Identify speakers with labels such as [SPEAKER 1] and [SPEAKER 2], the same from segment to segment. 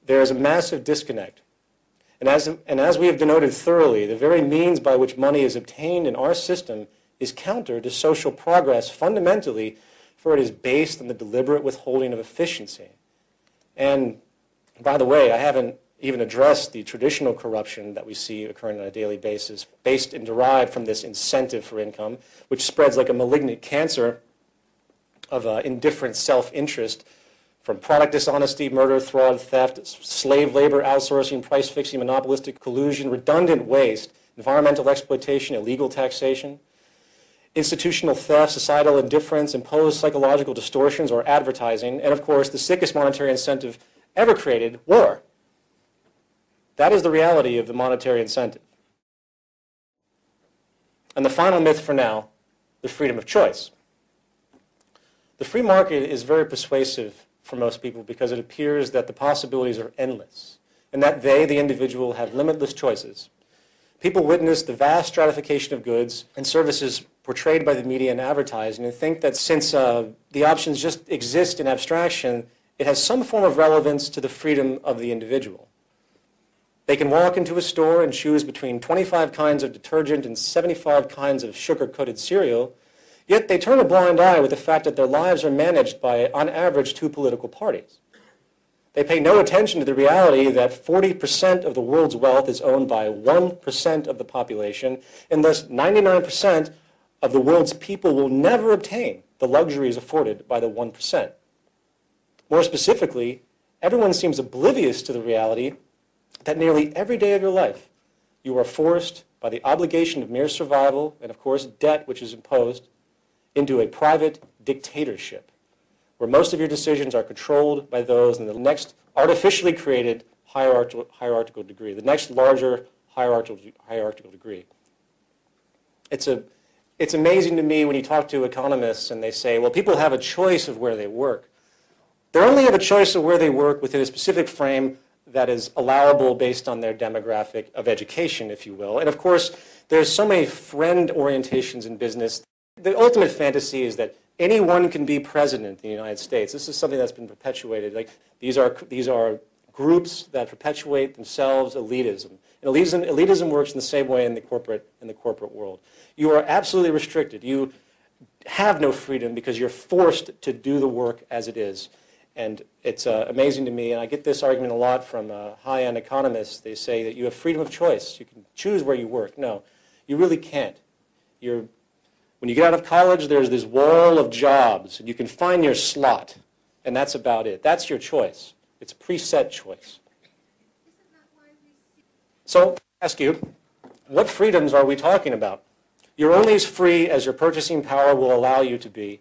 [SPEAKER 1] there is a massive disconnect. And as we have denoted thoroughly, the very means by which money is obtained in our system is counter to social progress fundamentally, for it is based on the deliberate withholding of efficiency. And by the way, I haven't even addressed the traditional corruption that we see occurring on a daily basis, based and derived from this incentive for income, which spreads like a malignant cancer of indifferent self-interest, from product dishonesty, murder, fraud, theft, slave labor, outsourcing, price fixing, monopolistic collusion, redundant waste, environmental exploitation, illegal taxation, institutional theft, societal indifference, imposed psychological distortions, or advertising, and of course the sickest monetary incentive ever created, war. That is the reality of the monetary incentive. And the final myth for now, the freedom of choice. The free market is very persuasive for most people because it appears that the possibilities are endless and that they, the individual, have limitless choices. People witness the vast stratification of goods and services portrayed by the media and advertising and think that since the options just exist in abstraction, it has some form of relevance to the freedom of the individual. They can walk into a store and choose between 25 kinds of detergent and 75 kinds of sugar-coated cereal, yet they turn a blind eye with the fact that their lives are managed by, on average, 2 political parties. They pay no attention to the reality that 40% of the world's wealth is owned by 1% of the population, and thus 99% of the world's people will never obtain the luxuries afforded by the 1%. More specifically, everyone seems oblivious to the reality that nearly every day of your life you are forced by the obligation of mere survival and, of course, debt which is imposed into a private dictatorship where most of your decisions are controlled by those in the next artificially created hierarchical degree, the next larger hierarchical degree. It's amazing to me when you talk to economists and they say, well, people have a choice of where they work. They only have a choice of where they work within a specific frame that is allowable based on their demographic of education, if you will. And of course, there's so many friend orientations in business. The ultimate fantasy is that anyone can be president in the United States. This is something that's been perpetuated. Like these are groups that perpetuate themselves elitism. And elitism works in the same way in the corporate world. You are absolutely restricted. You have no freedom because you're forced to do the work as it is. And it's amazing to me, and I get this argument a lot from high-end economists. They say that you have freedom of choice. You can choose where you work. No, you really can't. When you get out of college, there's this wall of jobs, and you can find your slot, and that's about it. That's your choice. It's a preset choice. So I ask you, what freedoms are we talking about? You're only as free as your purchasing power will allow you to be.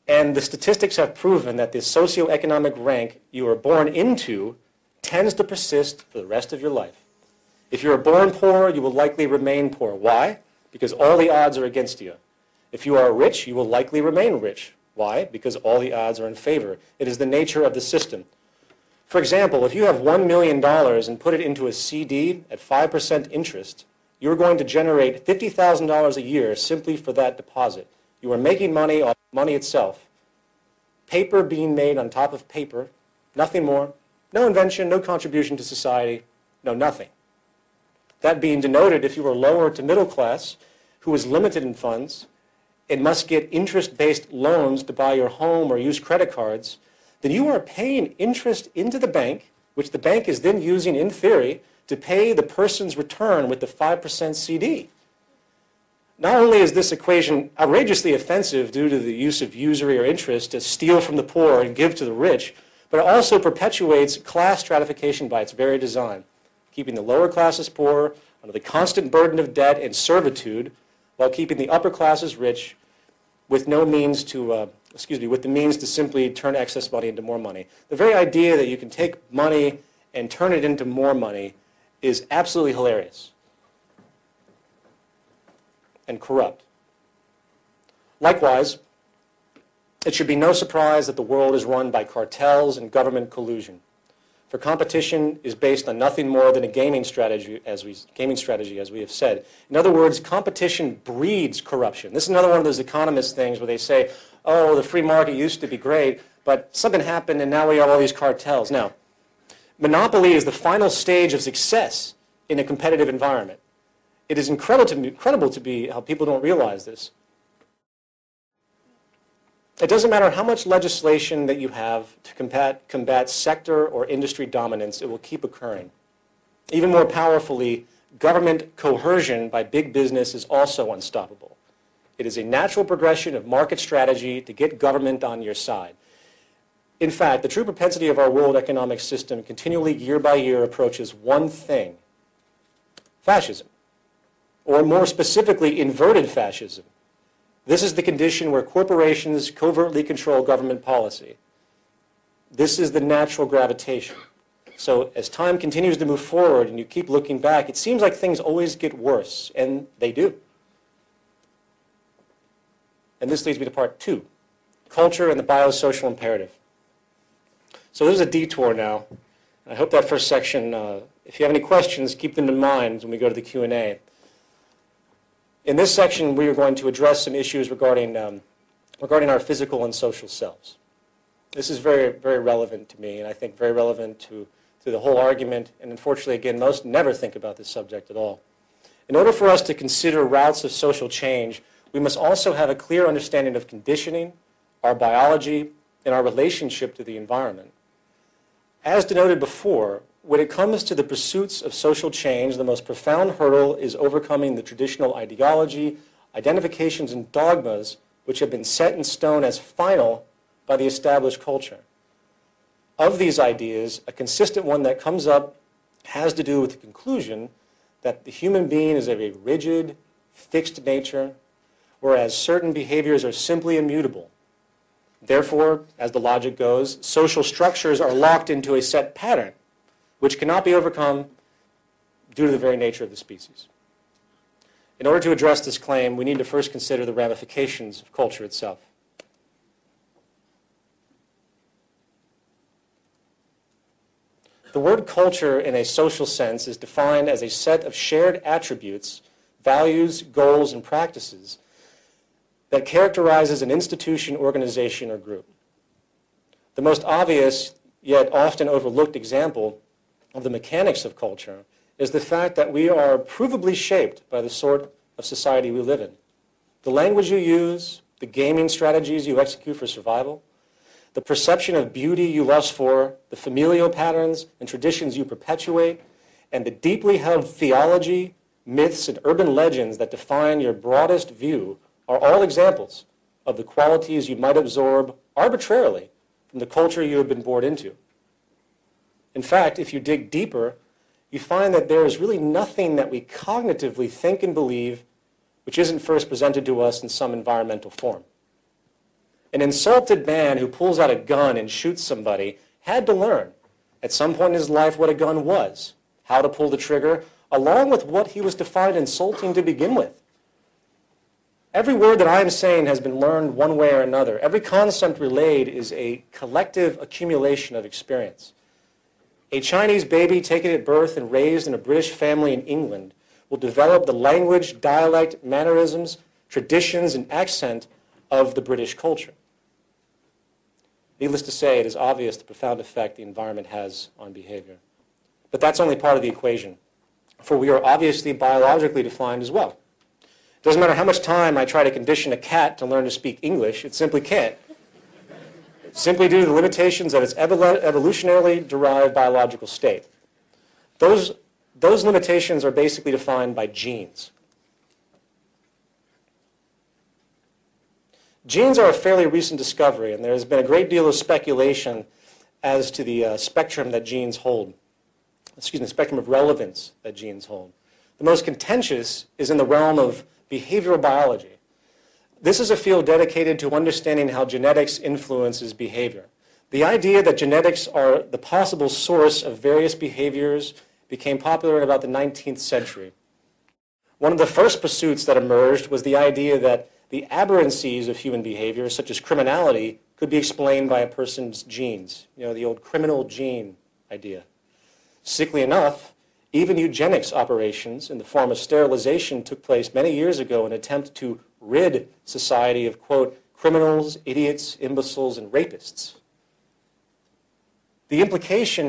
[SPEAKER 1] And the statistics have proven that the socioeconomic rank you are born into tends to persist for the rest of your life. If you are born poor, you will likely remain poor. Why? Because all the odds are against you. If you are rich, you will likely remain rich. Why? Because all the odds are in favor. It is the nature of the system. For example, if you have $1 million and put it into a CD at 5% interest, you're going to generate $50,000 a year simply for that deposit. You are making money off money itself. Paper being made on top of paper, nothing more. No invention, no contribution to society, no nothing. That being denoted, if you are lower to middle class, who is limited in funds, and must get interest-based loans to buy your home or use credit cards, then you are paying interest into the bank, which the bank is then using, in theory, to pay the person's return with the 5% CD. Not only is this equation outrageously offensive due to the use of usury or interest to steal from the poor and give to the rich, but it also perpetuates class stratification by its very design, keeping the lower classes poor under the constant burden of debt and servitude, while keeping the upper classes rich with no means to, with the means to simply turn excess money into more money. The very idea that you can take money and turn it into more money is absolutely hilarious and corrupt. Likewise, it should be no surprise that the world is run by cartels and government collusion. For competition is based on nothing more than a gaming strategy, as we have said. In other words, competition breeds corruption. This is another one of those economist things where they say, oh, the free market used to be great, but something happened and now we have all these cartels. Now, Monopoly is the final stage of success in a competitive environment. It is incredible to me how people don't realize this. It doesn't matter how much legislation that you have to combat sector or industry dominance, it will keep occurring. Even more powerfully, government coercion by big business is also unstoppable. It is a natural progression of market strategy to get government on your side. In fact, the true propensity of our world economic system continually, year by year, approaches one thing: fascism, or more specifically, inverted fascism. This is the condition where corporations covertly control government policy. This is the natural gravitation. So as time continues to move forward and you keep looking back, it seems like things always get worse, and they do. And this leads me to part 2, culture and the biosocial imperative. So this is a detour now. I hope that first section, if you have any questions, keep them in mind when we go to the Q&A. In this section, we are going to address some issues regarding our physical and social selves. This is very, very relevant to me, and I think very relevant to the whole argument. And unfortunately, again, most never think about this subject at all. In order for us to consider routes of social change, we must also have a clear understanding of conditioning, our biology, and our relationship to the environment. As denoted before, when it comes to the pursuits of social change, the most profound hurdle is overcoming the traditional ideology, identifications, and dogmas which have been set in stone as final by the established culture. Of these ideas, a consistent one that comes up has to do with the conclusion that the human being is of a rigid, fixed nature, whereas certain behaviors are simply immutable. Therefore, as the logic goes, social structures are locked into a set pattern, which cannot be overcome due to the very nature of the species. In order to address this claim, we need to first consider the ramifications of culture itself. The word culture in a social sense is defined as a set of shared attributes, values, goals, and practices that characterizes an institution, organization, or group. The most obvious, yet often overlooked example of the mechanics of culture is the fact that we are provably shaped by the sort of society we live in. The language you use, the gaming strategies you execute for survival, the perception of beauty you lust for, the familial patterns and traditions you perpetuate, and the deeply held theology, myths, and urban legends that define your broadest view are all examples of the qualities you might absorb arbitrarily from the culture you have been born into. In fact, if you dig deeper, you find that there is really nothing that we cognitively think and believe which isn't first presented to us in some environmental form. An insulted man who pulls out a gun and shoots somebody had to learn at some point in his life what a gun was, how to pull the trigger, along with what he was to find insulting to begin with. Every word that I am saying has been learned one way or another. Every concept relayed is a collective accumulation of experience. A Chinese baby taken at birth and raised in a British family in England will develop the language, dialect, mannerisms, traditions, and accent of the British culture. Needless to say, it is obvious the profound effect the environment has on behavior. But that's only part of the equation, for we are obviously biologically defined as well. It doesn't matter how much time I try to condition a cat to learn to speak English, it simply can't. It's simply due to the limitations of its evolutionarily derived biological state. Those limitations are basically defined by genes. Genes are a fairly recent discovery, and there has been a great deal of speculation as to the spectrum that genes hold. Spectrum of relevance that genes hold. The most contentious is in the realm of behavioral biology. This is a field dedicated to understanding how genetics influences behavior. The idea that genetics are the possible source of various behaviors became popular in about the 19th century. One of the first pursuits that emerged was the idea that the aberrancies of human behavior, such as criminality, could be explained by a person's genes. You know, the old criminal gene idea. Sickly enough, even eugenics operations in the form of sterilization took place many years ago in an attempt to rid society of, quote, criminals, idiots, imbeciles, and rapists. The implication